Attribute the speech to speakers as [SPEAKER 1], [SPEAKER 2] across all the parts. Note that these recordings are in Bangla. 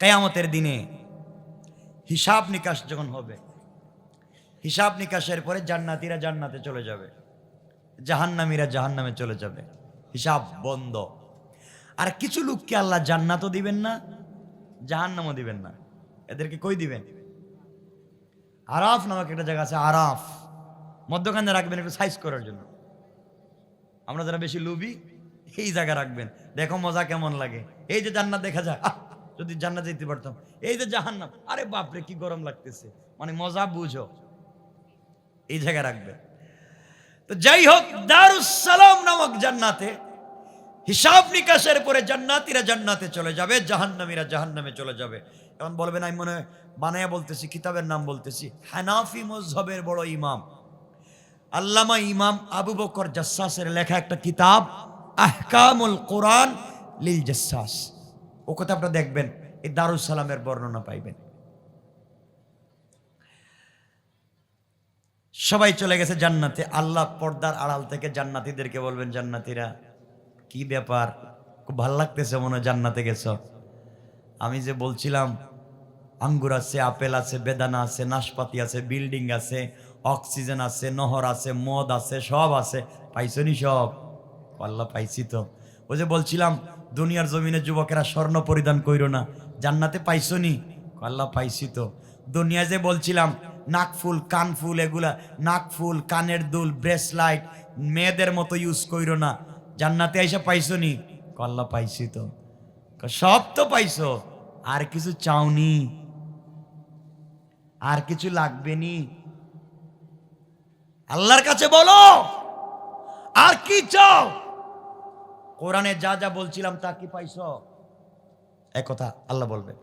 [SPEAKER 1] কিয়ামতের দিনে হিসাব নিকাশ যখন হবে, হিসাব নিকাশের পরে জান্নাতীরা জান্নাতে চলে যাবে, জাহান্নামীরা জাহান্নামে চলে যাবে, হিসাব বন্ধ। আর কিছু লোককে আল্লাহ জান্নাতও দিবেন না, জাহান্নামও দিবেন না। এদেরকে কই দিবেন? আরাফ নামক একটা জায়গা আছে, আরাফ, মধ্যখানে রাখবেন একটু সাইজ করার জন্য। আমরা যারা বেশি লুবি এই জায়গা রাখবেন, দেখো মজা কেমন লাগে। এই যে জান্নাত দেখা যায়, যদি জান্নাত যেতে পারতাম। এই যে জাহান্নাম, আরে বাপরে কি গরম লাগতেছে, মানে মজা বুঝো, এই জায়গা রাখবেন। তো যাই হোক, দারুস সালাম নামক জান্নাতে হিসাব নিকাশের পরে জান্নাতীরা জান্নাতে চলে যাবে, জাহান্নামীরা জাহান্নামে চলে যাবে। এখন বলবেন আমি মনে বানায়া বলতেছি, কিতাবের নাম বলতেছি। হানাফি মযহবের বড় ইমাম আল্লামা ইমাম আবু বকর জাসসাসের লেখা একটা কিতাব আহকামুল কোরআন লিল জাসসাস, ও কথা আপনারা দেখবেন, এই দারুস সালামের বর্ণনা পাইবেন। সবাই চলে গেছে জান্নাতে। আল্লাহ পর্দার আড়াল থেকে জান্নাতীদেরকে বলবেন, জান্নাতীরা কি ব্যাপার, খুব ভালো লাগতেছে মনে হয় জান্নাতে গেছ। আমি যে বলছিলাম আঙ্গুর আছে, আপেল আছে, বেদানা আছে, নাশপাতি আছে, বিল্ডিং আছে, অক্সিজেন আছে, নহর আছে, মদ আছে, সব আছে, পাইছনি সব? আল্লাহ পাইছি তো। ওই যে বলছিলাম দুনিয়ার জমিনে যুবকেরা স্বর্ণ পরিধান কইরো না, জান্নাতে পাইছনি? আল্লাহ পাইছি তো। দুনিয়া যে বলছিলাম নাকফুল, কানফুল, এগুলা নাকফুল, কানের দুল, ব্রেসলাইট মেয়েদের মতো ইউজ কইরো না, জান্নাতে আইসা পাইছনি? আল্লাহ পাইছি তো। সব তো পাইছো, আর কিছু চাওনি? আর কিছু লাগবে নি? আল্লাহর কাছে বলো আর কি চাও। কোরআনে যা যা বলছিলাম তা কি পাইছো? এক কথা আল্লাহ বলবেন।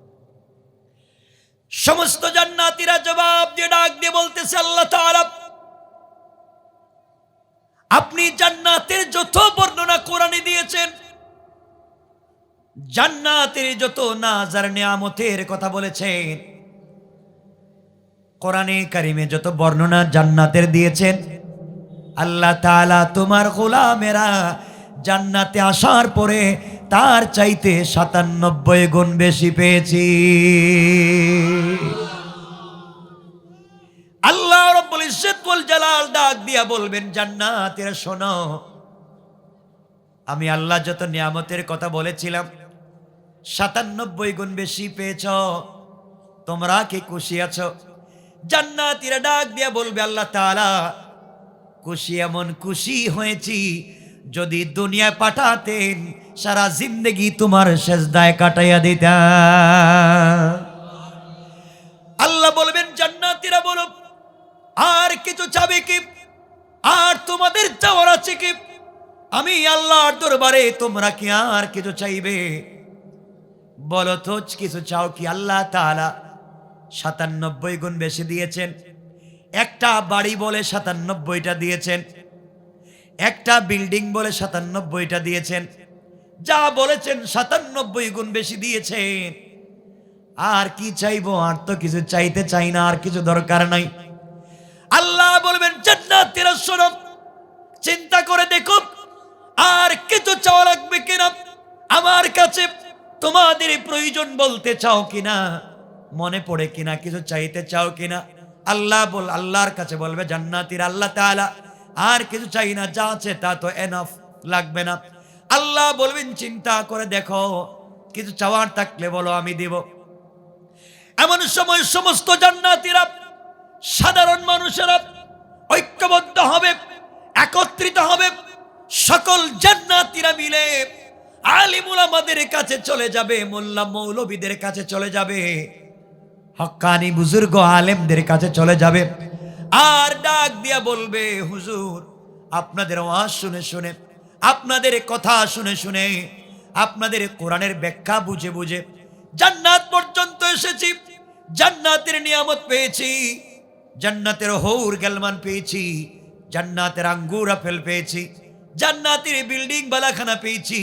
[SPEAKER 1] সমস্ত জান্নাতীরা জবাব দিয়ে ডাক দিয়ে বলতেছে, আল্লাহ তাআলা আপনি জান্নাতের যত বর্ণনা কোরআনে দিয়েছেন, জান্নাতের যত নাজার নিয়ামতের কথা বলেছেন, কোরআনে কারিমে যত বর্ণনা জান্নাতের দিয়েছেন, আল্লাহ তাআলা তোমার গোলামেরা জান্নাতে আসার পরে তার চাইতে ৯৭ গুণ বেশি পেয়েছি। আল্লাহ রাব্বুল ইজ্জত ওয়াল জালাল ডাক দিয়া বলবেন, জান্নাতীরা শোনো, আমি আল্লাহ যত নিয়ামতের কথা বলেছিলাম ৯৭ গুণ বেশি পেয়েছ, তোমরা কি খুশি আছো? জান্নাতীরা ডাক দিয়া বলবে, আল্লাহ তাআলা খুশি, এমন খুশি হয়েছি যদি দুনিয়ায় পাঠাতেন সারা জিন্দেগি তোমার সেজদায় কাটাইয়া দিতাম। আল্লাহ বলবেন, জান্নাতীরা বলো আর কিছু চাবে কি? আর তোমাদের চাওয়ার আছে কি? আমি আল্লাহর দরবারে তোমরা কি আর কিছু চাইবে? বলো তো কিছু চাও কি? আল্লাহ তাআলা ৯৭ গুণ বেশি দিয়েছেন। একটা বাড়ি বলে ৯৭টা দিয়েছেন, একটা বিল্ডিং বলে ৯৭টা দিয়েছেন, যা বলেছেন ৯৭ গুণ বেশি দিয়েছেন। আর কি চাইবো? আর তো কিছু চাইতে চাই না, আর কিছু দরকার নাই। আল্লাহ বলবেন, জান্নাতীরা শোনো, চিন্তা করে দেখো আর কিছু চাওয়া লাগবে কিনা, আমার কাছে তোমাদের প্রয়োজন বলতে চাও কিনা, মনে পড়ে কিনা, কিছু চাইতে চাও কিনা। আল্লাহর কাছে বলবে জান্নাতীরা, আল্লাহ তাআলা আর কিছু চাই না, যা আছে তা তো এনাফ, লাগবে না। আল্লাহ বলবেন, চিন্তা করে দেখো, কিছু চাওয়ার থাকলে বলো, আমি দিব। এমন সময় সমস্ত জান্নাতীরা, সাধারণ মানুষেরা ঐক্যবদ্ধ হবে, একত্রিত হবে, সকল জান্নাতীরা মিলে আলিম উলামাদের কাছে চলে যাবে, মোল্লা মৌলবীদের কাছে চলে যাবে, হক্কানি বুজুর্গ আলেমদের কাছে চলে যাবে, আর ডাক দিয়া বলবে, হুজুর আপনাদের ওয়াজ শুনে শুনে, আপনাদের কথা শুনে শুনে, আপনাদের কোরআনের ব্যাখ্যা বুঝে বুঝে জান্নাত পর্যন্ত এসেছি, জান্নাতের নিয়ামত পেয়েছি, জান্নাতের হৌর গেলমান পেয়েছি, জান্নাতের আঙ্গুর আপেল পেয়েছি, জান্নাতের বিল্ডিং বালাখানা পেয়েছি।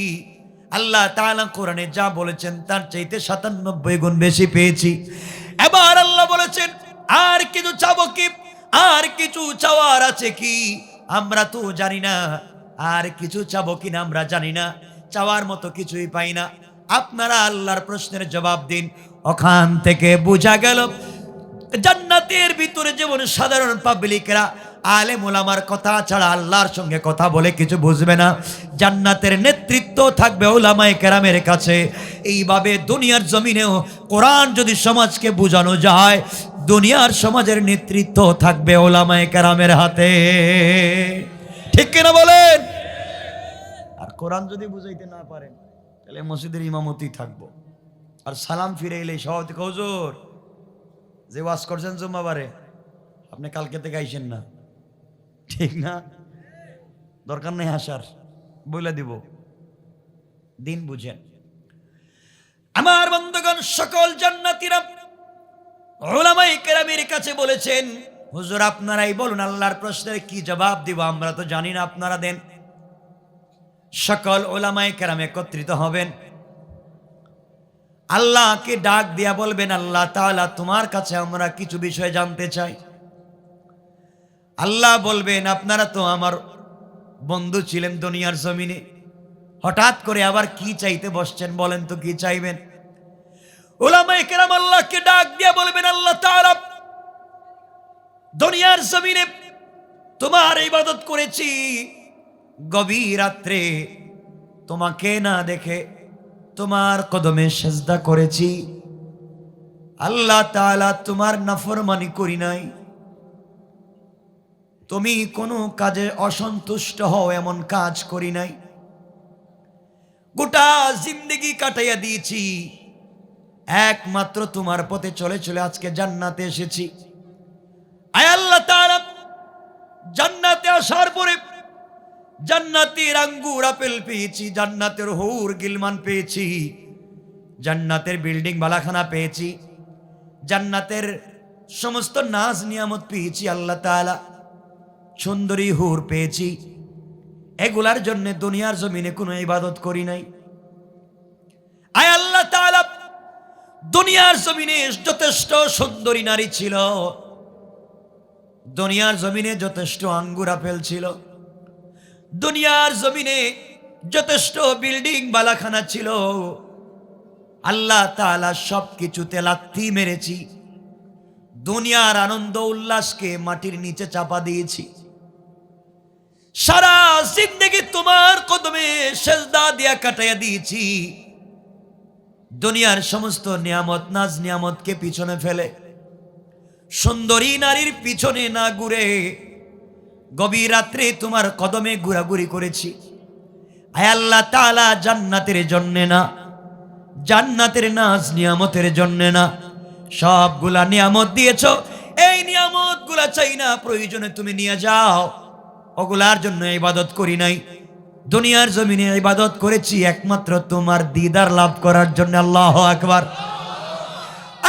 [SPEAKER 1] আল্লাহ তাআলা কোরআনে যা বলেছেন তার চাইতে ৯৭ গুণ বেশি পেয়েছি। এবার আল্লাহ বলেছেন, আর কিছু চাবো কি? আর কিছু চাওয়ার আছে কি? আমরা তো জানি না, আর কিছু চাবো কিনা আমরা জানি না, চাওয়ার মতো কিছুই পাই না। আপনারা আল্লাহর প্রশ্নের জবাব দিন। ওখান থেকে বোঝা গেল জান্নাতের ভিতরে যেমন সাধারণ পাবলিকরা আলেম ওলামার কথা ছাড়া আল্লাহর সঙ্গে কথা বলে কিছু বুঝবে না, জান্নাতের নেতৃত্ব থাকবে ওলামায়ে কেরামের কাছে। এইভাবে দুনিয়ার জমিনেও কোরআন যদি সমাজকে বোঝানো যায়, দুনিয়ার সমাজের নেতৃত্ব থাকবে ওলামায়ে কেরামের হাতে। ঠিক কিনা বলেন? আর কোরআন যদি বুঝাইতে না পারেন তাহলে মসজিদের ইমামতি থাকবো, আর সালাম ফিরে এলে সভাপতি হুজুর যে ওয়াজ করছেন জুম্মাবারে আপনি কালকে থেকে আইসেন না, ঠিক না? দরকার নেই আসার, বলে দিব, দিন বুঝেন। আমার বন্ধুগণ, সকল জান্নাতীরা উলামায়ে কেরামের কাছে বলেছেন, হুজুর আপনারাই বলুন আল্লাহর প্রশ্নের কি জবাব দিব, আমরা তো জানি না, আপনারা দেন। সকল উলামায়ে কেরাম একত্রিত হবেন, আল্লাহকে ডাক দিয়া বলবেন, আল্লাহ তাআলা তোমার কাছে আমরা কিছু বিষয় জানতে চাই। আল্লাহ বলবেন, আপনারা তো আমার বন্ধু ছিলেন দুনিয়ার জমিনে, হঠাৎ করে আবার কি চাইতে বসছেন, বলেন তো কি চাইবেন? উলামায়ে কেরাম আল্লাহকে ডাক দিয়া বলবেন, আল্লাহ তাআলা দুনিয়ার জমিনে তোমার ইবাদত করেছি, গভীর রাত্রে তোমাকে না দেখে তোমার কদমে সেজদা করেছি। আল্লাহ তাআলা তোমার নাফরমানি করি নাই, তুমি কোনো কাজে অসন্তুষ্ট হও এমন কাজ করি নাই, গোটা জিন্দেগি কাটাইয়া দিয়েছি একমাত্র তোমার পথে চলে চলে আজকে জান্নাতে এসেছি। আয় আল্লাহ তাআলা, জান্নাতে আসার পরে জান্নাতের আঙ্গুর আপেল পেয়েছি, জান্নাতের হুর গিলমান পেয়েছি, জান্নাতের বিল্ডিং বালাখানা পেয়েছি, জান্নাতের সমস্ত নাজ নিয়ামত পেয়েছি, আল্লাহ তাআলা সুন্দরী হুর পেয়েছি। এগুলার জন্য দুনিয়ার জমিনে কোনো ইবাদত করি নাই। আয় আল্লাহ তাআলা, দুনিয়ার জমিনে যথেষ্ট সুন্দরী নারী ছিল, দুনিয়ার জমিনে যথেষ্ট আঙ্গুর আপেল ছিল, দুনিয়ার জমিনে যথেষ্ট বিল্ডিং বালাখানা ছিল, আল্লাহ তাআলা সবকিছুতে লাথি মেরেছি, দুনিয়ার আনন্দ উল্লাসকে মাটির নিচে চাপা দিয়েছি, সারা জিন্দেগি তোমার কদমে সেজদা দিয়া কাটাইয়া দিয়েছি। দুনিয়ার সমস্ত নিয়ামত নাজ নিয়ামতকে পিছনে ফেলে সুন্দরী নারীর পিছনে না ঘুরে গভীর রাত্রে তোমার কদমে ঘোরাঘুরি করেছি। আয় আল্লাহ তাআলা, জান্নাতের জন্যে না, জান্নাতের নাজ নিয়ামতের জন্যে না, সবগুলা নিয়ামত দিয়েছো, এই নিয়ামত গুলা চাই না, প্রয়োজনে তুমি নিয়ে যাও, ওগুলার জন্য ইবাদত করি নাই। দুনিয়ার জমিনে ইবাদত করেছি একমাত্র তোমার দিদার লাভ করার জন্য। আল্লাহু আকবার।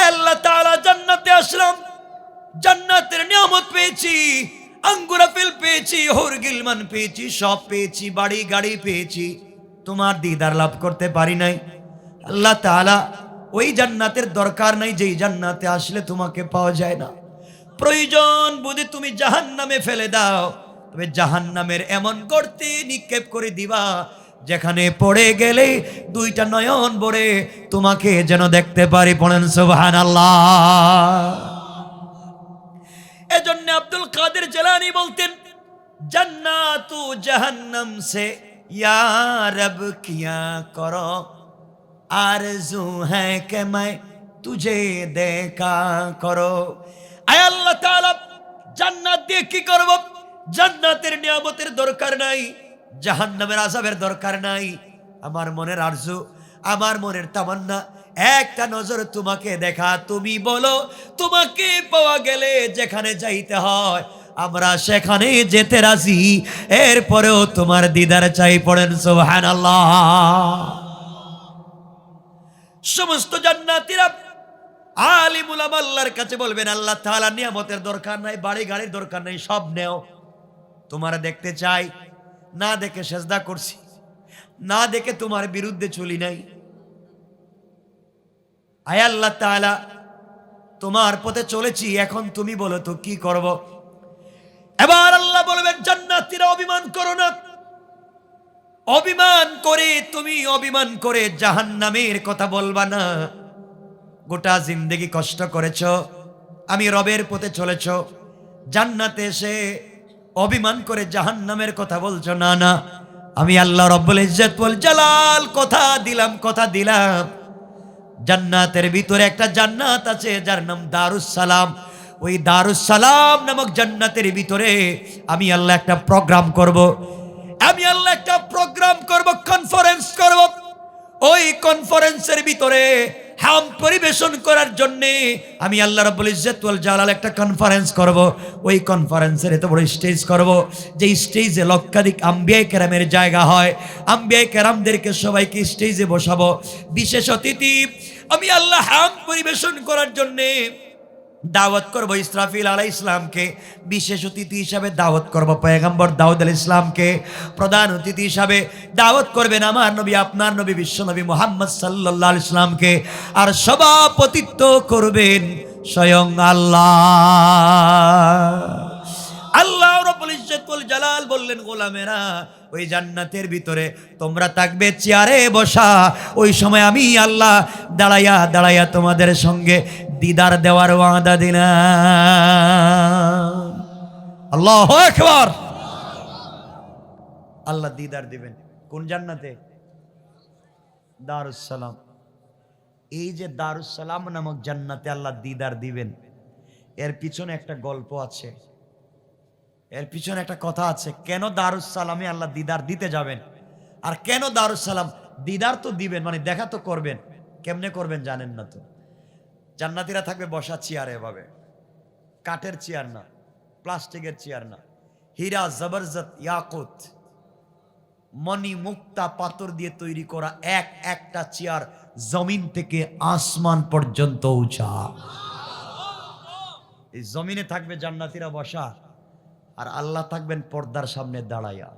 [SPEAKER 1] আল্লাহ তাআলা, জান্নাতে আসলাম, জান্নাতের নিয়ামত পেয়েছি, আঙ্গুর আপেল পেয়েছি, হুর গিলমান পেয়েছি, সব পেয়েছি, বাড়ি গাড়ি পেয়েছি, তোমার দিদার লাভ করতে পারি নাই। আল্লাহ তাআলা, ওই জান্নাতের দরকার নাই যেই জান্নাতে আসলে তোমাকে পাওয়া যায় না। প্রয়োজন বুঝে তুমি জাহান্নামে ফেলে দাও, তবে জাহান্নামের এমন গর্তে নিক্ষেপ করে দিবা যেখানে পড়ে গেলে দুইটা নয়ন ভরে তোমাকে যেন দেখতে পারি। পড়েন সুবহানাল্লাহ। এজন্য আব্দুল কাদের জিলানী বলতেন, জান্নাতু জাহান্নাম সে ইয়া রব কিয়া করো, আরজু হ্যায় কে मैं तुझे देखा করো। আয় আল্লাহ তাআলা, জান্নাত দিয়ে কি করব? জান্নাতের নিয়ামতের দরকার নাই, জাহান্নামের আযাবের দরকার নাই। আমার মনের আরজু, আমার মনের তামান্না একটা নজর তোমাকে দেখা। তুমি বলো, তোমাকে পাওয়া গেলে যেখানে যাইতে হয় আমরা সেখানে যেতে রাজি, এরপরেও তোমার দিদার চাই। পড়েন সুবহানাল্লাহ। সমস্ত জান্নাতীরা আলিম উলামা আল্লাহর কাছে বলবেন, আল্লাহ তাআলা নিয়ামতের দরকার নাই, বাড়ি গাড়ির দরকার নাই, সব নেও, তোমার দেখতে চাই। না দেখে সেজদা করছি, না দেখে তোমার বিরুদ্ধে চলি নাই। আয় আল্লাহ তাআলা, তোমার পথে চলেছি, এখন তুমি বলো তো কি করব? এবার আল্লাহ বলবেন, জান্নাতীরা অভিমান করো না, অভিমান করে তুমি অভিমান করে জাহান্নামের কথা বলবা না। গোটা জিন্দেগি কষ্ট করেছ, আমি রবের পথে চলেছ, জান্নাতে এসে অভিমান করে জাহান্নামের কথা বলছো। না না, আমি আল্লাহ রব্বুল ইজ্জত ওয়াল জালাল কথা দিলাম, জান্নাতের ভিতরে একটা জান্নাত আছে যার নাম দারুস সালাম। ওই দারুস সালাম নামক জান্নাতের ভিতরে আমি আল্লাহ একটা প্রোগ্রাম করব, কনফারেন্স করব। ওই কনফারেন্সের ভিতরে হাম পরিবেশন করার জন্য আমি আল্লাহ রাব্বুল ইজ্জত ওয়াল জালাল একটা কনফারেন্স করব। ওই কনফারেন্সের এত বড় স্টেজ করব, যে স্টেজে লক্ষাধিক আম্বিয়া কেরামের জায়গা হয়। আম্বিয়া কেরামদেরকে সবাইকে স্টেজে বসাবো। বিশেষ অতিথি আমি আল্লাহ হাম পরিবেশন করার জন্য দাওয়াত করব ইসরাফিল আলাইহিস সালামকে, বিশেষ অতিথি হিসাবে দাওয়াত করব পয়গম্বর দাউদ আলাইহিস সালামকে, প্রধান অতিথি হিসাবে দাওয়াত করবেন আমার নবী, আপনার নবী, বিশ্ব নবী মুহাম্মদ সাল্লাল্লাহু আলাইহি সাল্লামকে, আর সভাপতিত্ব করবেন স্বয়ং আল্লাহ রাব্বুল ইজ্জত ওয়াল জালাল বললেন, গোলামেরা ওই জান্নাতের ভিতরে তোমরা থাকবে চেয়ারে বসা। ওই সময় আমি আল্লাহ দাঁড়াইয়া তোমাদের সঙ্গে দিদার দেওয়ার ওয়াদা দিলাম। আল্লাহু আকবার। আল্লাহ দিদার দিবেন কোন জান্নাতে? দারুস সালাম। এই যে দারুস সালাম নামক জান্নাতে আল্লাহ দিদার দিবেন, এর পিছনে একটা গল্প আছে, এর পিছনে একটা কথা আছে। কেন দারুস সালামে আল্লাহ দিদার দিতে যাবেন, আর কেন দারুস সালাম? দিদার তো দিবেন মানে দেখা তো করবেন, কেমনে করবেন জানেন না তো। জান্নাতীরা থাকবে বসা চেয়ারে, এভাবে কাঠের চেয়ার না, প্লাস্টিকের চেয়ার না, হীরা জবরজত ইয়াকুত মণি মুক্তা পাথর দিয়ে তৈরি করা একটা চেয়ার জমিন থেকে আসমান পর্যন্ত উঁচা। এই জমিনে থাকবে জান্নাতীরা বসা, আর আল্লাহ থাকবেন পর্দার সামনে দাঁড়াইয়া।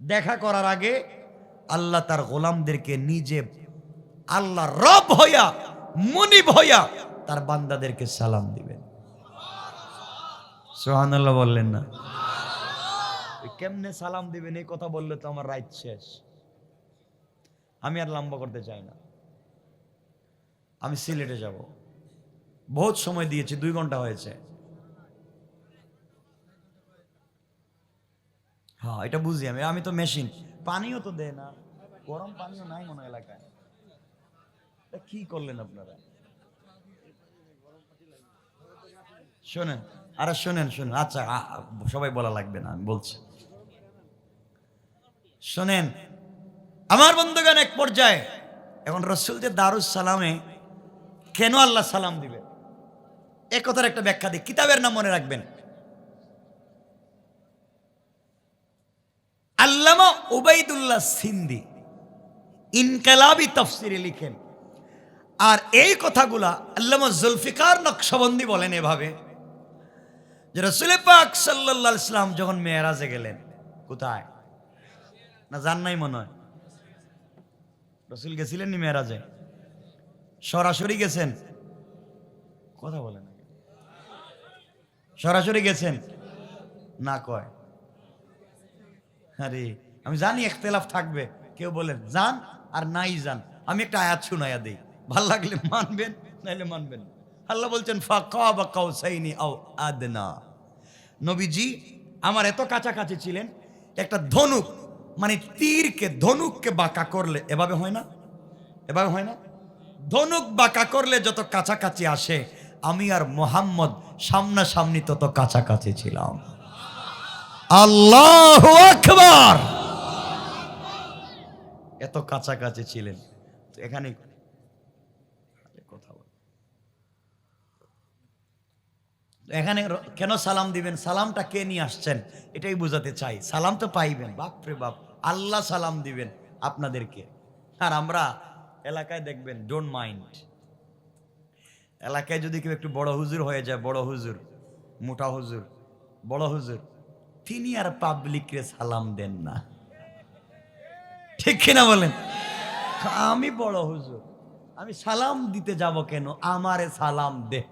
[SPEAKER 1] দেখা করার আগে আল্লাহ তার গোলামদেরকে নিজে আল্লাহ রব হইয়া, মুনিব হইয়া তার বান্দাদেরকে সালাম দিবেন। সুবহানাল্লাহ বললেন না? কেমনে সালাম দিবেন এই কথা বললে তো আমার রাইট শেষ। আমি আর লম্বা করতে চাই না। আমি সিলেটে যাব, বহুত সময় দিয়েছি, 2 ঘন্টা হয়েছে। হ্যাঁ এটা বুঝি আমি তো মেশিন। পানিও তো দেয় না, গরম পানিও নাই মনে এলাকায়। কি করলেন আপনারা? শোনেন, আরে শোনেন, আচ্ছা সবাই বলা লাগবে না, আমি বলছি শোনেন আমার বন্ধুগণ। এক পর্যায়ে এখন রাসূল যে দারুস সালামে কেন আল্লাহ সালাম দিবে এ কথার একটা ব্যাখ্যা দিই। কিতাবের নাম মনে রাখবেন, আল্লামা উবাইদুল্লাহ সিন্ধি ইনকালাবি তাফসিরে লিখেন। আর এই কথাগুলা আল্লামা জুলফিকার নকশবন্দি বলেন এভাবে, যে রাসূল পাক সাল্লাল্লাহু আলাইহি সাল্লাম যখন মেরাজে গেলেন, কোথায় না জান নাই মনে হয়, রাসূল গেছিলেন নি মেরাজে? সরাসরি গেছেন? কথা বলেন, সরাসরি গেছেন না? কয় আরে আমি জানি ইখতিলাফ থাকবে, কেউ বলেন জান আর নাই জান। আমি একটা আয়াত শুনাইয়া দেই, ভাল লাগলে মানবেন নাইলে মানবেন। আল্লাহ বলছেন ফাকাবা কাউসাইনি আও আদনা। নবীজি আমার এত কাছাকাছি ছিলেন, একটা ধনুক মানে তীরকে ধনুককে বাঁকা করলে এভাবে হয় না, এভাবে হয় না, ধনুক বাঁকা করলে যত কাছাকাছি আসে, আমি আর মুহাম্মদ সামনাসামনি তত কাছাকাছি ছিলাম। আল্লাহু আকবার। এত কাছাকাছি ছিলেন। এখানে কথা বল, এখানে কেন সালাম দিবেন, সালামটা কে নিয়ে আসছেন এটাই বোঝাতে চাই। সালাম তো পাইবেন, বাপরে বাপ, আল্লাহ সালাম দিবেন আপনাদেরকে। আর আমরা এলাকায় দেখবেন ডোন্ট মাইন্ড, এলাকায় যদি কেউ একটু বড় হুজুর হয়ে যায়, বড় হুজুর, মোটা হুজুর, বড় হুজুর, তিনি আর পাবলিকরে সালাম দেন না, ঠিক কিনা বলেন? আমি বড় হুজুর, আমি সালাম দিতে যাব কেন? আমারে সালাম দে,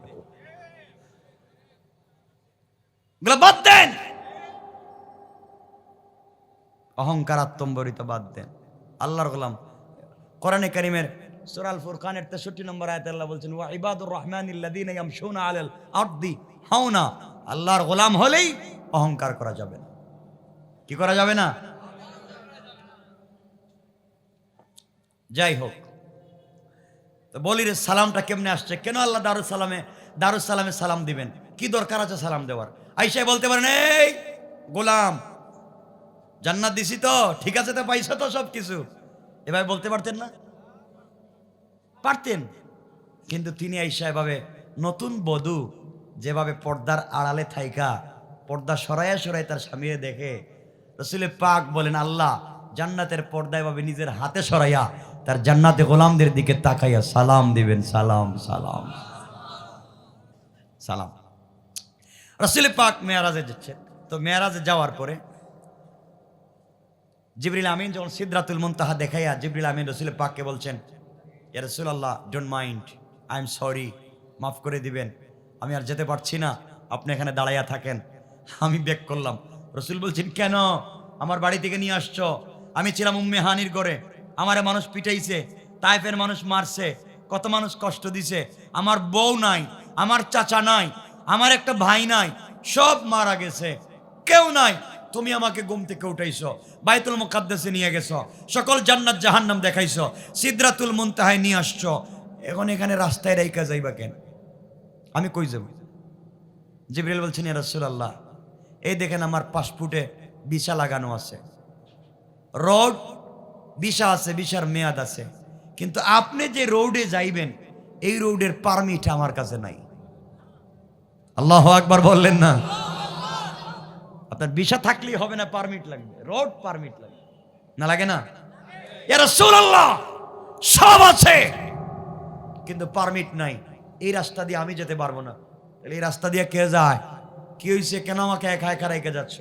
[SPEAKER 1] বাদ দেন, অহংকার আত্মম্বরিত বাদ দেন। আল্লাহর গোলাম কোরআনে কারীমের সূরা আল ফুরকানের 63 নম্বর আয়াতে আল্লাহ বলছেন ওয়া ইবাদুর রহমানিল্লাযীনা ইয়ামশুনা আলাল আরদি হাওনা, আল্লাহর গোলাম হলেই অহংকার করা যাবে না। কি করা যাবে না? যাই হোক, তো বলি রে সালামটা কেমনে আসছে, কেন আল্লাহ দারুস সালামে সালাম দিবেন, কি দরকার আছে সালাম দেওয়ার? আইসা বলতে পারেন এই গোলাম জান্নাত দিছি তো, ঠিক আছে তো, পাইছো তো সব কিছু, এভাবে বলতে পারতেন না? পারতেন। কিন্তু তিনি আইসা এভাবে নতুন বধূ যেভাবে পর্দার আড়ালে থাইকা পর্দা সরাইয়া সরাই তার স্বামীরে দেখে, রাসূল পাক বলেন আল্লাহ জান্নাতের পর্দা এভাবে নিজের হাতে সরাইয়া তার জান্নাতে গোলামদের দিকে তাকাইয়া সালাম দিবেন, সালাম সালাম সালাম। রাসূল পাক মেরাজে যাচ্ছেন, তো মেরাজে যাওয়ার পরে জিবরিল আমিন যখন সিদরাতুল মুনতাহা দেখাইয়া জিবরিল আমিন রাসূল পাককে বলছেন ইয়া রাসূলুল্লাহ don't mind, I am sorry, মাফ করে দিবেন, আমি আর যেতে পারছি না, আপনি এখানে দাঁড়াইয়া থাকেন। আমি ব্যাক করলাম। রাসূল বলছেন কেন, আমার বাড়ি থেকে নিয়ে আসছো, আমি ছিলাম উম্মে হানির ঘরে, আমারে মানুষ পিটাইছে, তায়েফের মানুষ মারছে, কত মানুষ কষ্ট দিছে, আমার বউ নাই, আমার চাচা নাই, আমার একটা ভাই নাই, সব মারা গেছে, কেউ নাই, তুমি আমাকে ঘুম থেকে উঠাইছো, বাইতুল মুকাদ্দাসে নিয়ে গেছো, সকল জান্নাত জাহান্নাম দেখাইছো, সিদরাতুল মুনতাহায় নিয়ে আসছো, এখন এখানে রাস্তায় রাইকা যাইবা কেন, আমি কই যাব? জিবরিল বলছেন ইয়া রাসূলুল্লাহ এই দেখেন আমার পাসপোর্টে ভিসা লাগানো আছে, রোড ভিসা আছে, ভিসার মেয়াদ আছে, কিন্তু আপনি যে রোডে যাইবেন এই রোডের পারমিট আমার কাছে নাই। আল্লাহু আকবার বললেন না? আপনার ভিসা থাকলেই হবে না, পারমিট লাগবে, রোড পারমিট লাগবে, না লাগে না? ইয়া রাসূলুল্লাহ সব আছে কিন্তু পারমিট নাই, এই রাস্তা দিয়ে আমি যেতে পারবো না। তাহলে এই রাস্তা দিয়ে কে যায়? কি হয়েছে, কেন আমাকে একা একা রেখে যাচ্ছ?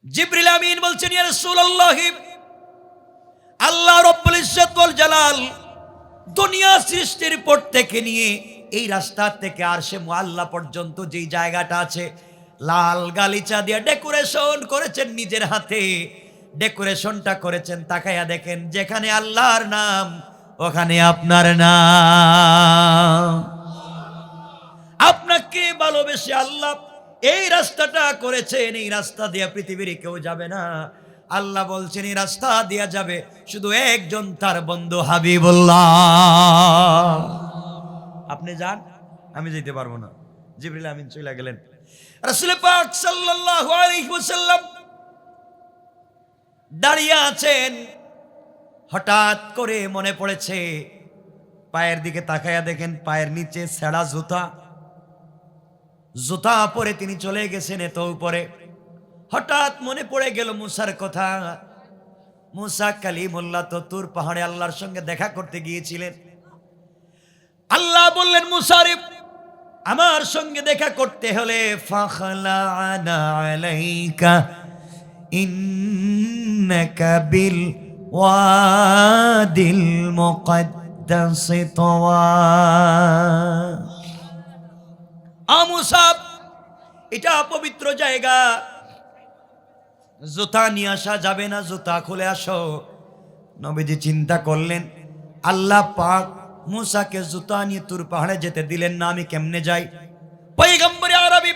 [SPEAKER 1] জিবরিল আমিন বলছেন ইয়া রাসূলুল্লাহ আল্লাহ রাব্বুল ইজ্জত ওয়াল জালাল দুনিয়া সৃষ্টির পর থেকে নিয়ে এই রাস্তা থেকে আরশে মুআল্লা পর্যন্ত যেই জায়গাটা আছে লাল গালিচা দিয়ে ডেকোরেশন করেছেন, নিজের হাতে ডেকোরেশনটা করেছেন, তাকায়া দেখেন যেখানে আল্লাহর নাম ওখানে আপনার নাম। আপনাকে ভালোবেসে আল্লাহ এই রাস্তাটা করেছেন, এই রাস্তা দিয়ে পৃথিবীর কেউ যাবে না। আল্লাহ বলছেন এই রাস্তা দিয়া যাবে শুধু একজন, তার বন্ধু হাবিবুল্লাহ। আপনি যান, আমি যেতে পারবো না। জিবরিল আমিন চলে গেলেন। রাসূল পাক সাল্লাল্লাহু আলাইহি ওয়াসাল্লাম দাঁড়িয়ে আছেন, হঠাৎ করে মনে পড়েছে, পায়ের দিকে তাকায়া দেখেন পায়ের নিচে ছেঁড়া জুতা, জুতা পরে তিনি চলে গেছেন এত উপরে। হঠাৎ মনে পড়ে গেল মুসার কথা, মুসা কালিমুল্লাহ তো তুর পাহাড়ে আল্লাহর সঙ্গে দেখা করতে গিয়েছিলেন। আল্লাহ বললেন মুসা রে আমার সঙ্গে দেখা করতে হলে ফাখলা'না আলাইকা ইন্নাকা বিল ওয়াদিল মুকদ্দাস তাওয়া। মুসা এটা পবিত্র জায়গা, জুতা নিয়ে আসা যাবে না, জুতা খুলে আসো। নবীজি চিন্তা করলেন আল্লাহ পাক মুসাকে জুতা নিয়ে তুর পাহাড়ে যেতে দিলেন না, আমি কেমনে যাই? পয়গম্বরে আরবি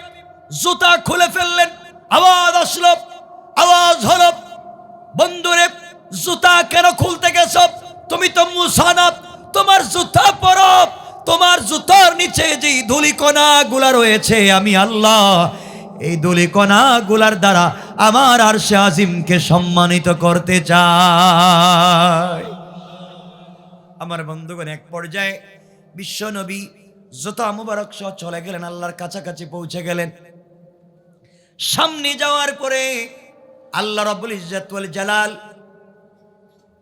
[SPEAKER 1] জুতা খুলে ফেললেন, আওয়াজ আসলো, আওয়াজ হলো বন্ধুরে জুতা কেন খুলতে গেছো? তুমি তো মুসা না, তোমার জুতা পরো, তোমার জুতার নিচে যে ধুলিকণা গুলা রয়েছে আমি আল্লাহ এই ধুলিকণা গুলার দ্বারা আমার আরশে আজিমকে সম্মানিত করতে চাই। আমার বন্ধুগণ এক পর্যায়ে বিশ্ব নবী জুতা মুবারক সহ চলে গেলেন, আল্লাহর কাছাকাছি পৌঁছে গেলেন। সামনে যাওয়ার পরে আল্লাহ রাব্বুল ইজ্জত ওয়াল জালাল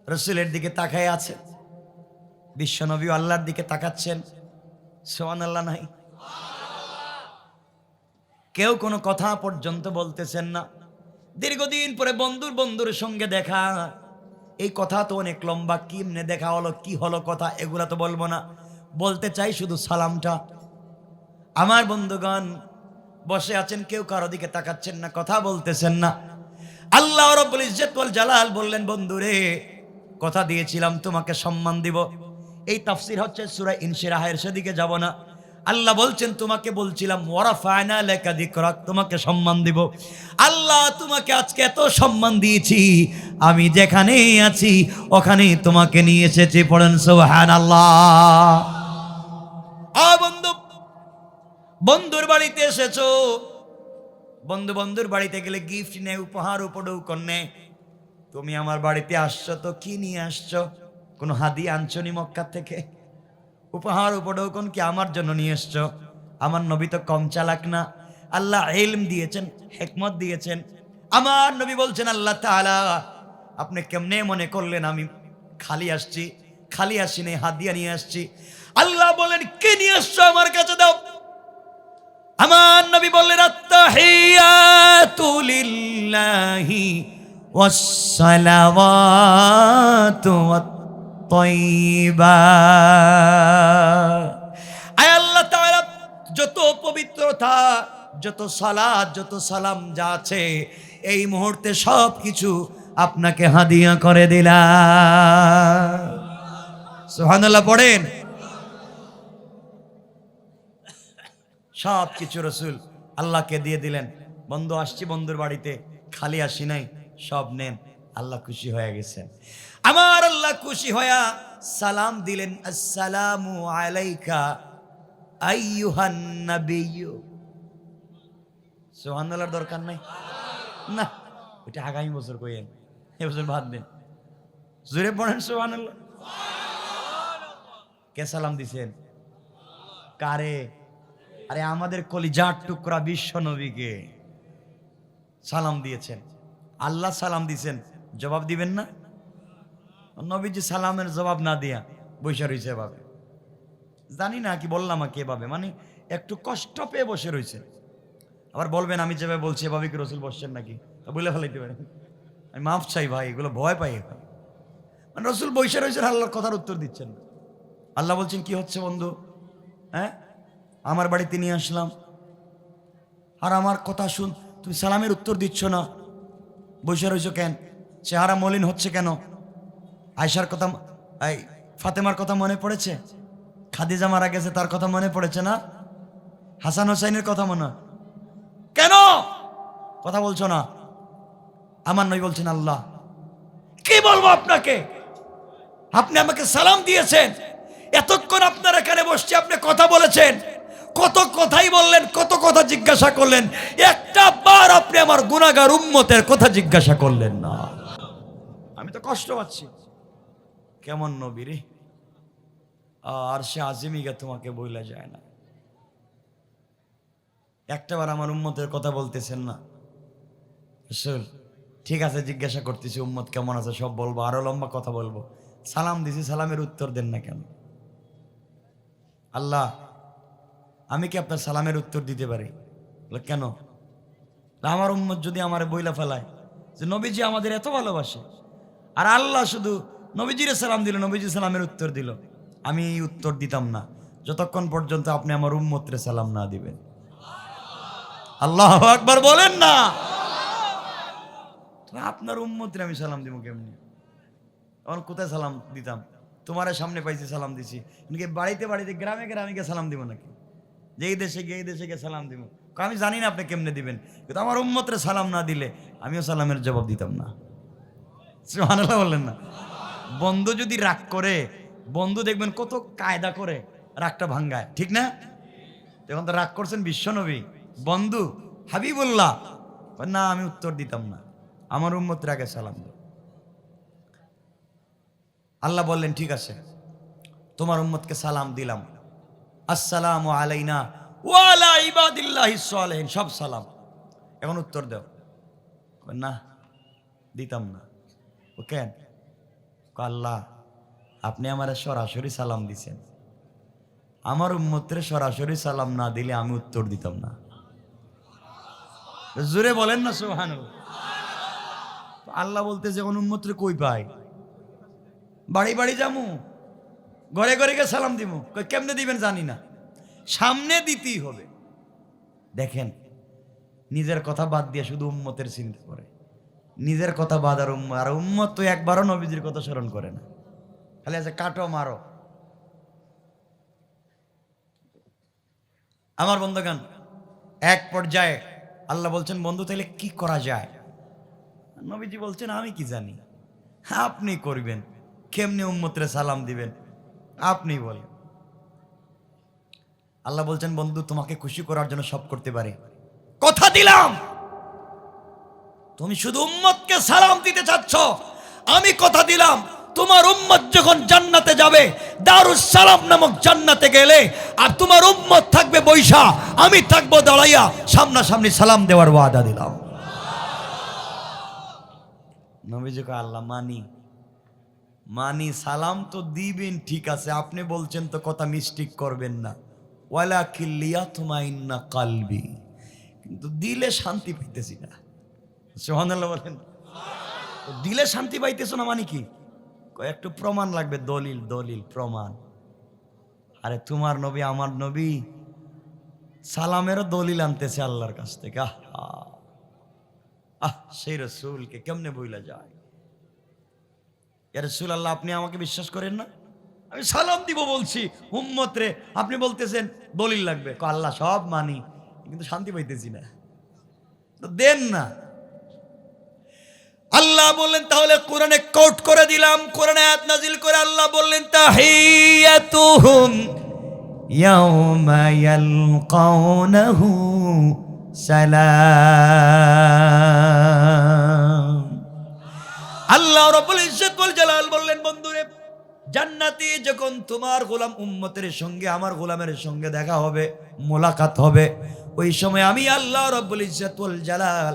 [SPEAKER 1] রাসূলের দিকে তাকায় আছে, বিশ্ব নবী আল্লাহর দিকে তাকাচ্ছেন। সুবহানাল্লাহ নাই? কেউ কোনো কথা পর্যন্ত বলতেছেন না। দীর্ঘদিন পরে বন্ধুর সঙ্গে দেখা, এই কথা তো অনেক লম্বা, কিমনে দেখা হলো, কি হলো কথা, এগুলা তো বলবো না, বলতে চাই শুধু সালামটা। আমার বন্ধুগণ বসে আছেন, কেউ কারো দিকে তাকাচ্ছেন না, কথা বলতেছেন না। আল্লাহ রাব্বুল ইজ্জত ওয়াল জালাল বললেন বন্ধুরে কথা দিয়েছিলাম তোমাকে সম্মান দিব। এই তাফসীর হচ্ছে সূরা ইনশিরাহের, সেদিকে যাব না। আল্লাহ বলছেন তোমাকে বলছিলাম ওয়ারাফা'না লাকা যিকরাক, তোমাকে সম্মান দিব। আল্লাহ তোমাকে আজকে এত সম্মান দিয়েছি, আমি যেখানে আছি ওখানে তোমাকে নিয়ে এসেছি। পড়েন সুবহানাল্লাহ। বন্ধু, বন্ধুর বাড়িতে এসেছো, বন্ধুর বাড়িতে গেলে গিফট নেই, উপহার উপঢৌকন নেই। তুমি আমার বাড়িতে আসছো তো কি নিয়ে আসছো? কোনো হাদিয়া আনছো নি মক্কা থেকে? উপহার উপঢৌকন কি আমার জন্য নিয়ে এসছো? আমার নবী তো কম চালাক না। আল্লাহ ইলম দিয়েছেন, হিকমত দিয়েছেন। আমার নবী বলছেন আল্লাহ তাআলা, আপনি কেমনে মনে করলেন আমি খালি আসছি? খালি আসিনি, হাদিয়া নিয়ে আসছি। আল্লাহ বলেন কে নিয়ে আসছো আমার কাছে দাও। আমার নবী বললেন আত্তাহিয়াতু লিল্লাহি ওয়াসসালাওয়াতু ওয়াত-তাইয়্যিবাত। আয় আল্লাহ তাআলা, যত পবিত্রতা, যত সালাত, যত সালাম যা আছে এই মুহূর্তে সব কিছু আপনাকে হাদিয়া করে দিলাম। সুবহানাল্লাহ পড়েন। সব কিছু রসুল আল্লাহকে দিয়ে দিলেন। বন্ধু আসছি বন্ধুর বাড়িতে, খালি আসি নাই, সব নেন। আল্লাহ খুশি হয়ে গেছেন। আমার আল্লাহ খুশি হয়ে সালাম দিলেন, আসসালামু আলাইকা আইয়ুহান নাবিয়্যু। সুবহানাল্লাহর দরকার নাই না, ওটা আগামী বছর কইেন, এবছর বাদ দেন। জোরে পড়েন সুবহানাল্লাহ। কে সালাম দিছেন? কারে? আরে আমাদের কলিজার টুকরা বিশ্ব নবীকে সালাম দিয়েছেন। আল্লাহ সালাম দিয়েছেন, জবাব দিবেন না? নবীজি সালামের জবাব না দিয়া বসে রয়েছে এভাবে। জানি না কি বললাম কি এভাবে, মানে একটু কষ্ট পেয়ে বসে রয়েছে। আবার বলবেন আমি যেভাবে বলছি এভাবে কি রসুল বসছেন নাকি? বলে ফেলাইতে পারেন। আমি মাফ চাই ভাই, এগুলো ভয় পাই। মানে রসুল বসে রয়েছেন, আল্লাহর কথার উত্তর দিচ্ছেন না। আল্লাহ বলছেন কি হচ্ছে বন্ধু? হ্যাঁ, আমার বাড়িতে নিয়ে আসলাম, আর আমার কথা শুন, তুমি সালামের উত্তর দিচ্ছ না, বসে রয়েছ কেন? চেহারা মলিন হচ্ছে কেন? আয়েশার কথা, এই ফাতেমার কথা মনে পড়েছে? খাদিজা মারা গেছে, তার কথা মনে পড়েছে না? হাসান হোসাইনের কথা মনে, কেন কথা বলছো না? আমার নবী বলছেন আল্লাহ কি বলবো আপনাকে, আপনি আমাকে সালাম দিয়েছেন, এতক্ষণ আপনার এখানে বসছে, আপনি কথা বলেছেন, কত কথাই বললেন, কত কথা জিজ্ঞাসা করলেন, একটা বার আপনি আমার গুনাহগার উম্মতের কথা জিজ্ঞাসা করলেন না। আমি তো কষ্ট পাচ্ছি। কেমন নবী রে, আর সে আজিমিকে তোমাকে বইলা যায় না, একটাবার আমার উম্মতের কথা বলতেছেন না। ঠিক আছে, জিজ্ঞাসা করতেছি উম্মত কেমন আছে, সব বলবো, আরো লম্বা কথা বলবো। সালাম দিছি, সালামের উত্তর দেন না কেন? আল্লাহ আমি কি আপনার সালামের উত্তর দিতে পারি? কেন? আমার উম্মত যদি আমার বইলা ফেলায় যে নবীজি আমাদের এত ভালোবাসে, আর আল্লাহ শুধু নবীজিরে সালাম দিল, নবীজি সালামের উত্তর দিল, আমি এই উত্তর দিতাম না যতক্ষণ পর্যন্ত আপনি আমার উম্মতরে সালাম না দিবেন। আল্লাহু আকবার বলেন না। আপনার উম্মতরে আমি সালাম দিব কেমনি? তখন কোথায় সালাম দিতাম? তোমার সামনে পাইছি সালাম দিছি, বাড়িতে বাড়িতে গ্রামে গ্রামে গিয়ে সালাম দিব নাকি? যেই দেশে গিয়ে এই দেশে গিয়ে সালাম দিব? আমি জানি না আপনি কেমনে দিবেন, কিন্তু আমার উম্মতরে সালাম না দিলে আমিও সালামের জবাব দিতাম না। সুবহানাল্লাহ বললেন না? বন্ধু যদি রাগ করে, বন্ধু দেখবেন কত কায়দা করে রাগটা ভাঙ্গায়, ঠিক না? এখন তো রাগ করছেন বিশ্বনবী, বন্ধু হাবিবুল্লাহ, না আমি উত্তর দিতাম না, আমার উম্মতের আগে সালাম দাও। আল্লাহ বললেন ঠিক আছে, তোমার উম্মতকে সালাম দিলাম, আসসালামু আলাইনা ওয়া আলা ইবাদিল্লাহিস সালিহিন, সব সালাম, এখন উত্তর দাও। না দিতাম না। ও কেন? আল্লাহ আপনি আমার সরাসরি সালাম দিছেন, আমার উম্মতের সরাসরি সালাম না দিলে আমি উত্তর দিতাম না। জোরে বলেন না সুবহানাল্লাহ। আল্লাহ বলতে যখন উম্মতরে কই পাই, বাড়ি বাড়ি যামু, ঘরে ঘরে গিয়ে সালাম দিব, কেমনে দিবেন জানি না, সামনে দিতেই হবে। দেখেন নিজের কথা বাদ দিয়ে শুধু উম্মতের চিন্তা করে, নিজের কথা বাদ আর উম্মত, আর উম্মত তো একবারও নবীজির কথা স্মরণ করে না, খালি আছে কাটো মারো। আমার বন্ধুগণ, এক পর্যায়ে আল্লাহ বলছেন, বন্ধু তাহলে কি করা যায়? নবীজি বলছেন, আমি কি জানি, আপনি করবেন। কেমনি উম্মতরে সালাম দিবেন আপনি বলেন। আল্লাহ বলছেন, বন্ধু তোমাকে খুশি করার জন্য সব করতে পারে, কথা দিলাম। তুমি শুধু উম্মতকে সালাম দিতে চাচ্ছ, আমি কথা দিলাম তোমার উম্মত যখন জান্নাতে যাবে, দারুস সালাম নামক জান্নাতে গেলে, আর তোমার উম্মত থাকবে বৈশা, আমি থাকবো দাঁড়াইয়া, সামনাসামনি সালাম দেওয়ার ওয়াদা দিলাম। নবীজি কয়, আল্লাহ মানি সালাম তো দিবেন, ঠিক আছে, আপনি বলছেন তো কথা মিস্টেক করবেন না, ওয়ালাকিন লিয়াতমাইন্না কালবি, কিন্তু দিলে শান্তি পাইতেছি না। সুবহানাল্লাহ বলেন। দিলে শান্তি পাইতেছো না মানে কি? একটু প্রমাণ লাগবে, দলিল প্রমাণ। আরে তোমার নবী আমার নবী সালামেরও দলিল আনতেছে আল্লাহর কাছ থেকে। সেই রসুলকে কেমনে বইলা যায়? ইয়া রাসূলুল্লাহ, আপনি আমাকে বিশ্বাস করেন না? আমি সালাম দিব বলছি উম্মত রে, আপনি বলতেছেন দলিল লাগবে। আল্লাহ সব মানি, কিন্তু শান্তি পাইতেছি না, তো দেন না। আল্লাহ বললেন, তাহলে কোরআনে কোট করে দিলাম, কোরআনে আয়াত নাজিল করে আল্লাহ বললেন, তাহিয়াতুহুম ইয়াউমা ইয়ালকাউনাহু সালাম। আল্লাহ রাব্বুল ইজ্জত ওয়াল জালাল বললেন, বন্ধুরে জান্নাতে যখন তোমার গোলাম উম্মতের সঙ্গে আমার গোলামের সঙ্গে দেখা হবে, মোলাকাত হবে, ওই সময় আমি আল্লাহ রাব্বুল ইজ্জত ওয়াল জালাল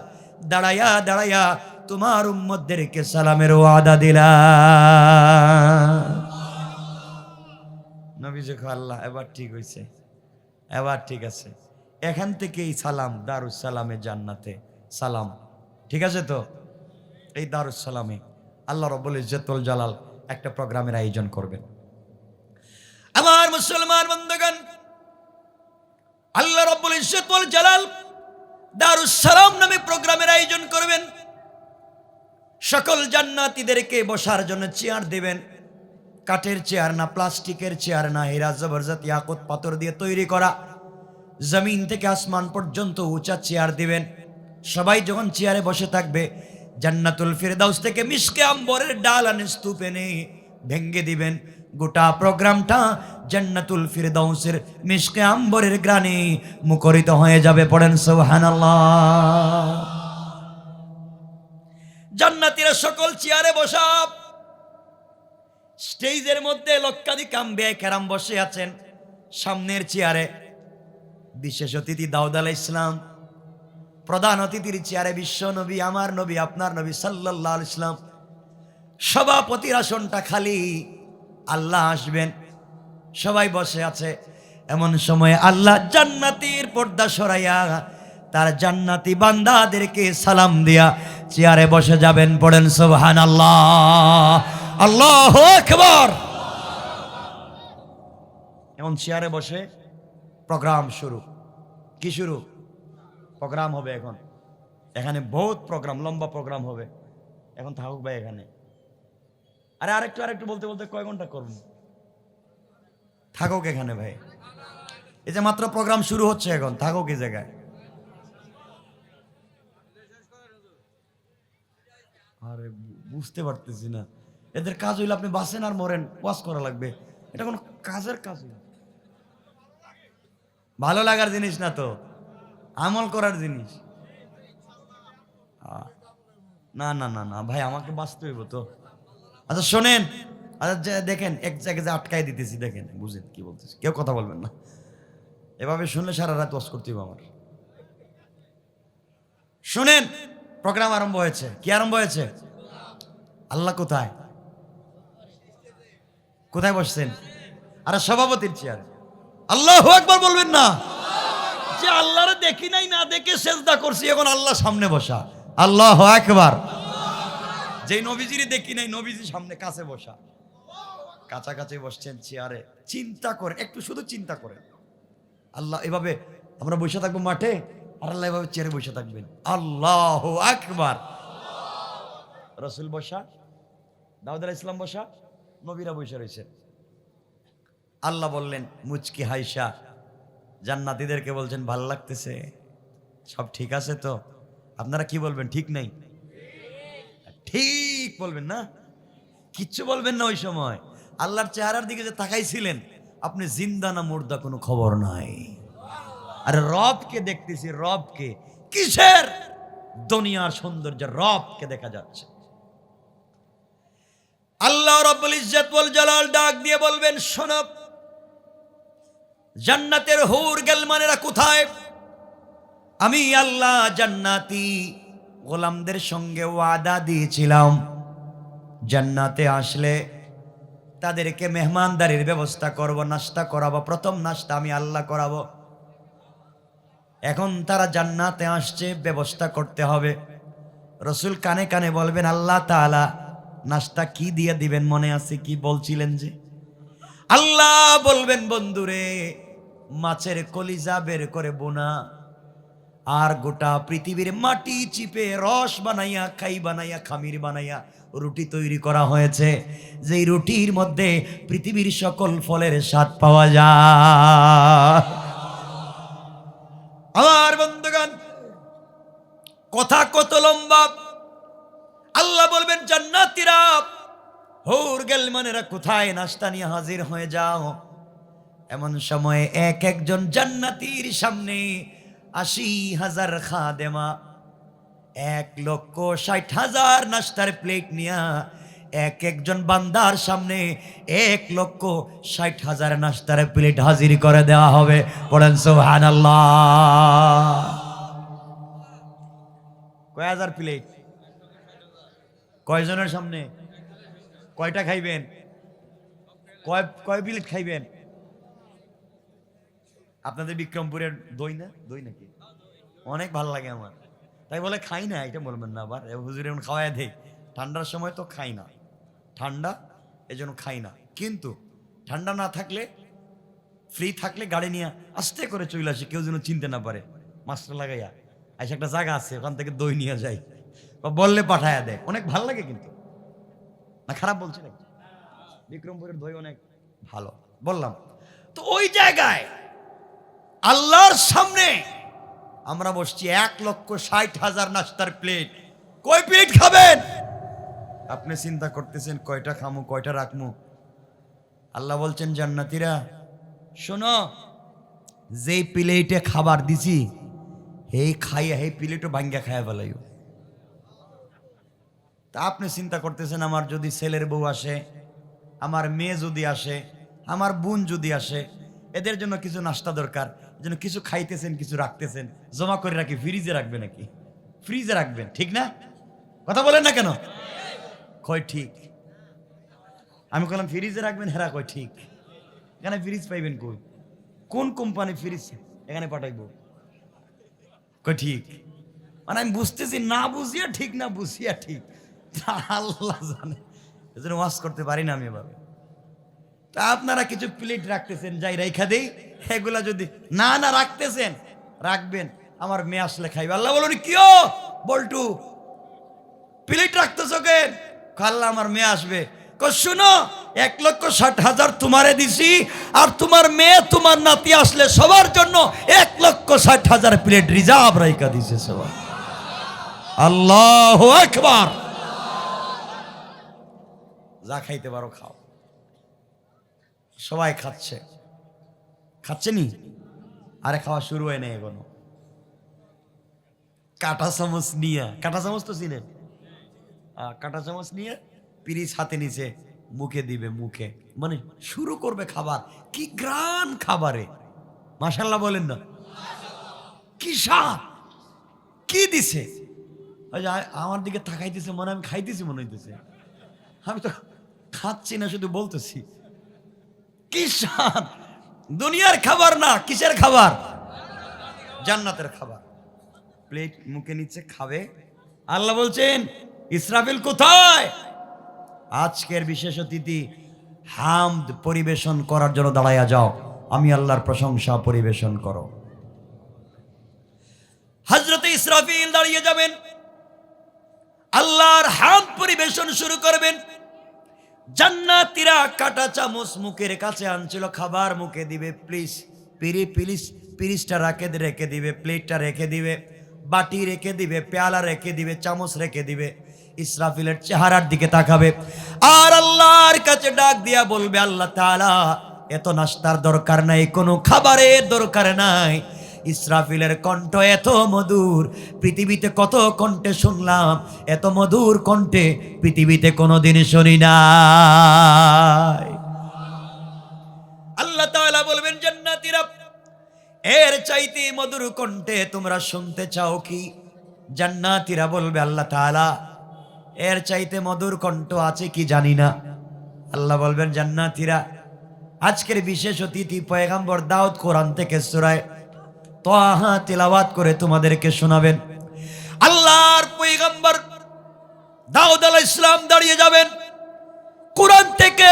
[SPEAKER 1] দাঁড়ায়া তোমার উম্মতদেরকে সালামের ওয়াদা দিলাম। নবীজি কয়, আল্লাহ এবার ঠিক হইছে, এবার ঠিক আছে, এখান থেকেই সালাম, দারুস সালামে জান্নাতে সালাম, ঠিক আছে তো? এই দারুস সালামে আল্লাহ রাব্বুল ইজ্জত ওয়াল জালাল একটা প্রোগ্রামের আয়োজন করবেন। আমার মুসলমান বন্ধুগণ, আল্লাহ রাব্বুল ইজ্জত ওয়াল জালাল দারুস সালাম নামে প্রোগ্রামের আয়োজন করবেন। সকল জান্নাতীদেরকে বসার জন্য চেয়ার দেবেন, কাঠের চেয়ার না, প্লাস্টিকের চেয়ার না, হীরা জবরদস্ত ইয়াকুত পাথর দিয়ে তৈরি করা, জমিন থেকে আসমান পর্যন্ত উঁচা চেয়ার দিবেন। সবাই যখন চেয়ারে বসে থাকবে, জান্নাতুল ফিরদাউস থেকে মিশকে আম্বরের ডাল আনে স্তূপ এনে ভেঙ্গে দিবেন। গোটা প্রোগ্রামটা জান্নাতুল ফিরদাউসের মিশকে আম্বরের গ্রানে মুখরিত হয়ে যাবে। পড়েন সুবহানাল্লাহ। জান্নাতীরা সকল চেয়ারে বসা, স্টেজের মধ্যে লক্ষাধিক আম্বিয়া কেরাম বসে আছেন। সামনের চেয়ারে বিশেষ অতিথি দাউদ আলাইহিস সালাম, প্রধান অতিথির চেয়ারে বিশ্ব নবী, আমার নবী, আপনার নবী সাল্লাল্লাহু আলাইহি সাল্লাম। সভাপতির আসনটা খালি, আল্লাহ আসবেন, সবাই বসে আছে। এমন সময় আল্লাহ জান্নাতীর পর্দা সরাইয়া তার জান্নাতি বান্দাদেরকে সালাম দিয়া চেয়ারে বসে যাবেন। পড়েন সুবহানাল্লাহ, আল্লাহু আকবার। এমন চেয়ারে বসে প্রোগ্রাম শুরু। কি শুরু? প্রোগ্রাম হবে এখন। এখানে বহুত প্রোগ্রাম, লম্বা প্রোগ্রাম হবে। এখন থাকুক ভাই এখানে। আরে আরেকটু বলতে বলতে কয় ঘন্টা করুন, থাকুক এখানে ভাই। এই যে মাত্র প্রোগ্রাম শুরু হচ্ছে, এখন থাকুক এই জায়গায়। আরে বুঝতে পারতেছি না, এদের কাজ হইলে আপনি বাসেন আর মরেন, ওয়াজ করা লাগবে, এটা কোনো কাজের কাজ না, ভালো লাগার জিনিস না তো, আমল করার জিনিস। না না না না ভাই, আমাকে বাঁচতে হইব তো। আচ্ছা শোনেন, আচ্ছা দেখেন, এক জায়গায় আটকাই দিতেছি, দেখেন বুঝেন কি বলতেছি, কেউ কথা বলবেন না। এভাবে শুনলে সারা রাত ওয়াজ করতে হবে আমার। শুনেন, প্রোগ্রাম আরম্ভ হয়েছে। কি আরম্ভ হয়েছে? আল্লাহ কোথায়? কোথায় বসছেন? আরে সভাপতির চেয়ার। আল্লাহু আকবার বলবেন না? যে আল্লাহরে দেখি নাই, না দেখে সেজদা করছি, এখন আল্লাহ সামনে বসা। আল্লাহু আকবার। যেই নবীজিরে দেখি নাই, নবীজি সামনে কাছে বসা, কাছাকাছি বসছেন চেয়ারে। চিন্তা করে, একটু শুধু চিন্তা করেন, আল্লাহ এভাবে আমরা বসে থাকবো মাঠে, আর আল্লাহ এভাবে চেয়ারে বসে থাকবেন। আল্লাহু আকবার। রসুল বসা, দাউদ আলাইহিস সালাম বসা, নবীরা বসে রয়েছে। আল্লাহ বললেন মুচকি হাইসা জান্নাতীদেরকে বলছেন ভাল লাগতেছে, সব ঠিক আছে তো? আপনারা কি বলবেন? ঠিক নেই, ঠিক বলবেন না, কিচ্ছু বলবেন না। ওই সময় আল্লাহর চেহারার দিকে যে তাকাইছিলেন, আপনি জিন্দা না মুর্দা কোনো খবর নাই। আরে রবকে দেখতেছি, রবকে। কিসের দুনিয়ার সৌন্দর্য? রবকে দেখা যাচ্ছে। আল্লাহ রাব্বুল ইজ্জত ওয়াল জালাল ডাক দিয়ে বলবেন, শোনো, জান্নাতের হুর গেলমানেরা কোথায়? আমি আল্লাহ জান্নাতি গোলামদের সঙ্গে ওয়াদা দিয়েছিলাম, জান্নাতে আসলে তাদেরকে মেহমানদারির ব্যবস্থা করব, নাস্তা করাবো। প্রথম নাস্তা আমি আল্লাহ করাবো। এখন তারা জান্নাতে আসছে, ব্যবস্থা করতে হবে। রসুল কানে কানে বলবেন, আল্লাহ তাআলা নাস্তা কি দিয়ে দিবেন? মনে আছে কি বলছিলেন যে? আল্লাহ বলবেন, বন্ধুরে, মাছের কলিজা বের করে বোনা আর গোটা পৃথিবীর মাটি চিপে রস বানাইয়া, খাই বানাইয়া, খামির বানাইয়া রুটি তৈরি করা হয়েছে, যেই রুটির মধ্যে পৃথিবীর সকল ফলের স্বাদ পাওয়া যায়। আমার বন্ধুগণ, কথা কত লম্বা। আল্লাহ বলবেন, জান্নাতীরা, হুর গেলমানেরা কোথায়? নাস্তা নিয়ে হাজির হয়ে যাও। এমন সময় এক একজন জান্নাতীর সামনে ৮০,০০০ খাদেমা, ১,৬০,০০০ নাস্তার প্লেট নিয়া এক একজন বান্দার সামনে ১,৬০,০০০ নাস্তার প্লেট হাজির করে দেওয়া হবে। বলেন সুবহানাল্লাহ। কয় হাজার প্লেট? কয়জনের সামনে? কয়টা খাইবেন? কয় প্লেট খাইবেন? আপনাদের বিক্রমপুরের দই না? দই নাকি? অনেক ভালো লাগে আমার, তাই বলে খাই না, এটা বলবেন না আবার। হুজুর এমন খাওয়াই দেয়, ঠান্ডার সময় তো খাই না, ঠান্ডা এজন্য খাই না। কিন্তু ঠান্ডা না থাকলে, ফ্রি থাকলে গাড়ি নিয়ে আস্তে করে চলে আসে, কেউ যেন চিনতে না পারে। মাস্টার লাগাইয়া আইসা একটা জায়গা আছে, ওখান থেকে দই নিয়ে যায়, বা বললে পাঠায়া দেয়। অনেক ভালো লাগে, কিন্তু না খারাপ বলছি নাকি? বিক্রমপুরের দই অনেক ভালো বললাম তো। ওই জায়গায় আল্লাহর সামনে আমরা বসছি, ১,৬০,০০০ নাস্তার প্লেট। কয় প্লেট খাবেন? আপনি চিন্তা করতেছেন কয়টা খামু, কয়টা রাখমু। আল্লাহ বলছেন, জান্নাতীরা শোনো, যেই প্লেটে খাবার দিছি, এই খাইয়া এই প্লেটও ভাঙ্গা খাইয়া ফেলাইও। তা আপনি চিন্তা করতেছেন, আমার যদি ছেলের বউ আসে, আমার মেয়ে যদি আসে, আমার বোন যদি আসে, এদের জন্য কিছু নাস্তা দরকার, যেন কিছু খাইতেছেন, কিছু রাখতেছেন, জমা করে রাখি, ফ্রিজে রাখবে নাকি? ফ্রিজে রাখবেন, ঠিক না? কথা বলেন না কেন? কয় ঠিক। আমি বললাম ফ্রিজে রাখবেন, হেরা কয় ঠিক। এখানে ফ্রিজ পাইবেন কই? কোন কোম্পানি ফ্রিজ এখানে পাঠাইবো? কয় ঠিক। মানে আমি বুঝতেছি, না বুঝিয়া ঠিক, না বুঝিয়া ঠিক, আল্লাহ জানে। এজন্য ওয়াজ করতে পারি না আমি এভাবে। তা আপনারা কিছু প্লেট রাখতেছেন, যাই রাইখা দেই, এগুলা যদি না না রাখতেছেন, রাখবেন, আমার মেয়ে আসলে খাইবে। আল্লাহ বলুন, কিও বল্টু, প্লেট রাখতেছ কেন? আল্লাহ, আমার মেয়ে আসবে। শুনো, ১,৬০,০০০ তোমারে দিছি, আর তোমার মেয়ে, তোমার নাতি আসলে সবার জন্য ১,৬০,০০০ প্লেট রিজার্ভ রাইখা দিছে সবার। আল্লাহু আকবার। যা খাইতে পারো খাও। সবাই খাচ্ছে, খাচ্ছে নি? আরে খাওয়া শুরু হয় না এখনো। কাঁটা চামচ নিয়ে, কাঁটা চামচ তো চিনেন, কাঁটা চামচ নিয়ে পিরিচ হাতে নিচে মুখে দিবে, মুখে মানে শুরু করবে খাবার। কি গ্রান খাবারে, মাশাআল্লাহ বলেন না? কি স্বাদ, কি দিছে! আমার দিকে তাকাইতেছে, মনে আমি খাইতেছি মনে হইতেছে। আমি তো খাচ্ছি না, শুধু বলতেছি। কি স্বাদ! দুনিয়ার খাবার না, কিসের খাবার? জান্নাতের খাবার। প্লেট মুখে নিচ্ছে, খাবে। আল্লাহ বলছেন, ইসরাফিল কোথায়? আজকের বিশেষ অতিথি হামদ পরিবেশন করার জন্য দাঁড়াইয়া যাও, আমি আল্লাহর প্রশংসা পরিবেশন করো। হযরতে ইসরাফিল দাঁড়িয়ে যাবেন। আল্লাহর হাম পরিবেশন শুরু করবেন। জান্নাতীরা কাঁটা চামচ মুখের কাছে আনছিল, খাবার মুখে দিবে, প্লিজ পিরিসটা রেখে দিবে, প্লেটটা রেখে দিবে, বাটি রেখে দিবে, পেয়ালা রেখে দিবে, চামচ রেখে দিবে, ইসরাফিলের চেহারার দিকে তাকাবে আর আল্লাহর কাছে ডাক দিয়া বলবে, আল্লাহ তাআলা এত নাস্তার দরকার নাই, কোনো খাবারের দরকার নাই। ইসরাফিলের কণ্ঠ এত মধুর, পৃথিবীতে কত কণ্ঠে শুনলাম, এত মধুর কণ্ঠে পৃথিবীতে কোনোদিন শুনি নাই। আল্লাহ তাআলা বলবেন, জান্নাতীরা এর চাইতে মধুর কণ্ঠে তোমরা শুনতে চাও কি? জান্নাতীরা বলবে, আল্লাহ তাআলা এর চাইতে মধুর কণ্ঠ আছে কি জানি না। আল্লাহ বলবেন, জান্নাতীরা আজকের বিশেষ অতিথি পয়গম্বর দাউদ কোরআন থেকে সূরা তাহা তিলাওয়াত করে তোমাদেরকে শোনাবেন। আল্লাহর পয়গম্বর দাউদ আলাইহিস সালাম দাঁড়িয়ে যাবেন, কোরআন থেকে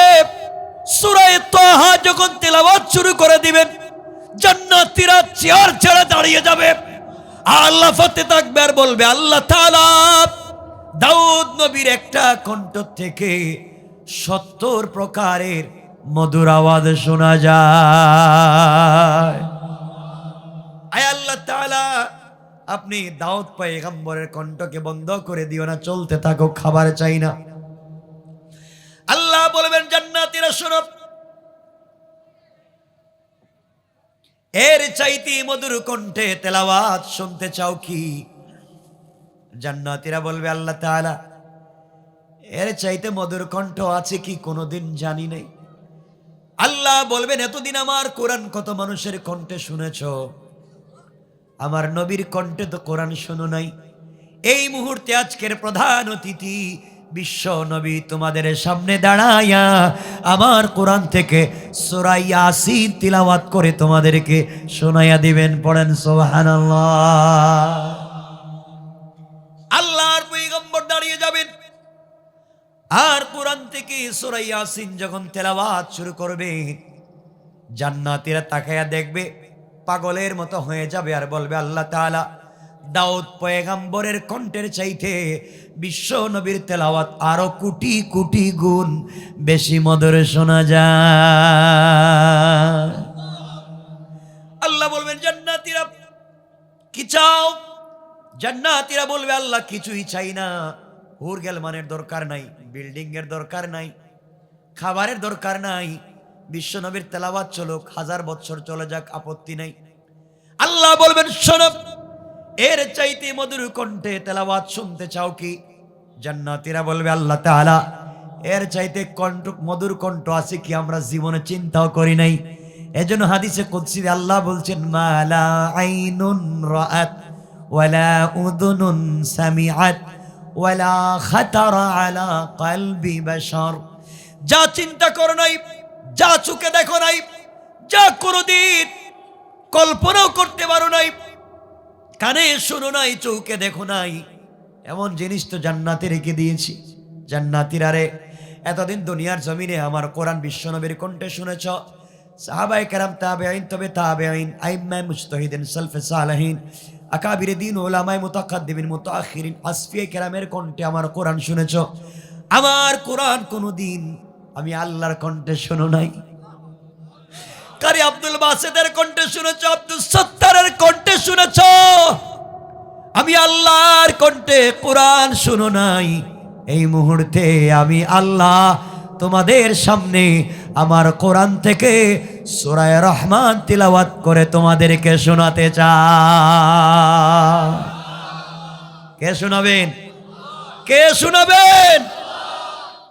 [SPEAKER 1] সূরা তাহা যখন তিলাওয়াত শুরু করে দিবেন, জান্নাতীরা চেয়ার ছেড়ে দাঁড়িয়ে যাবে। আল্লাহ ফাতে থাকবে আর বলবে, আল্লাহ তাআলা দাউদ নবীর একটা কণ্ঠ থেকে 70 প্রকারের মধুর আওয়াজ শোনা যায়। আয় আল্লাহ তাআলা আপনি দাউদ পয়গম্বরের কণ্ঠকে বন্ধ করে দিও না, চলতে থাকো, খাবার চাই না। আল্লাহ বলবেন, জান্নাতীরা শোনো, এর চাইতে মধুর কণ্ঠে তেলাওয়াত শুনতে চাও কি? জান্নাতীরা বলবে, আল্লাহ তাআলা এর চাইতে মধুর কণ্ঠ আছে কি কোনোদিন জানি নাই। আল্লাহ বলবেন, এতদিন আমার কোরআন কত মানুষের কণ্ঠে শুনেছো, আমার নবীর কণ্ঠে তো কোরআন শোনো নাই। এই মুহূর্তে আজকের প্রধান অতিথি বিশ্ব নবী তোমাদের সামনে দাঁড়ায়া আমার কোরআন থেকে সূরা ইয়াসিন তিলাওয়াত করে তোমাদেরকে শোনায়া দিবেন। পড়েন সুবহানাল্লাহ। আল্লাহর পয়গম্বর দাঁড়িয়ে যাবেন আর কোরআন থেকে সূরা ইয়াসিন যখন তেলাওয়াত শুরু করবে, জান্নাতীরা তাকায়া দেখবে, পাগলের মতো হয়ে যাবে আর বলবে, আল্লাহ তাআলা দাউদ পয়গম্বরের কণ্ঠের চাইতে বিশ্ব নবীর তেলাওয়াত আরো কোটি কোটি গুণ বেশি মধুর শোনা যায়। আল্লাহ বলবেন, জান্নাতীরা কি চাও? জান্নাতীরা বলবে, আল্লাহ কিছুই চাই না, হুর গেলমানের দরকার নাই, বিল্ডিং এর দরকার নাই, খাবারের দরকার নাই, বিশ্ব নবীর তেলাওয়াত চলুক, 1000 বছর চলে যাক, আপত্তি নাই। আল্লাহ বলবেন, শোনো, এর চাইতে মধুর কণ্ঠে তেলাওয়াত শুনতে চাও কি? জান্নাতীরা বলবে, আল্লাহ তাআলা এর চাইতে মধুর কণ্ঠ আছে কি আমরা জীবনে চিন্তাও করি নাই। এজন্য হাদিসে কুদসি আল্লাহ বলছেন, মালা আইনুন রাআত ওয়ালা উযুনুন সামিআত ওয়ালা খাতারা আলা কলবি বাশার। যা চিন্তা করো নাই, যা চোখে দেখো নাই, যা কোনোদিন কল্পনাও করতে পারো নাই, কানে শোনো নাই, চোখে দেখো নাই, এমন জিনিস তো জান্নাতে রেখে দিয়েছি। জান্নাতীরা রে, এতদিন দুনিয়ার জমিনে আমার কোরআন বিশ্বনবীর কণ্ঠে শুনেছ, সাহাবায়ে কেরাম, তাবেঈন, তবে তাবেঈন, আইম্মায়ে মুজতাহিদিন, সালফে সালেহিন, আকাবিরে দ্বীন, উলামায়ে মুতাকাদ্দিমিন, মুতাআখিরিন, আসফিয়ে কেরামের কণ্ঠে আমার কোরআন শুনেছ। আমার কোরআন কোনদিন আমি আল্লাহর কণ্ঠে শোনো নাই। কারি আব্দুল বাসিতের কণ্ঠে শুনেছ, আব্দুল সত্তারের কণ্ঠে শুনেছ, আমি আল্লাহর কণ্ঠে কোরআন শুনো নাই। এই মুহূর্তে আমি আল্লাহ তোমাদের সামনে আমার কোরআন থেকে সূরা রহমান তিলাওয়াত করে তোমাদেরকে শোনাতে চাই। কে শোনাবেন? কে শোনাবেন?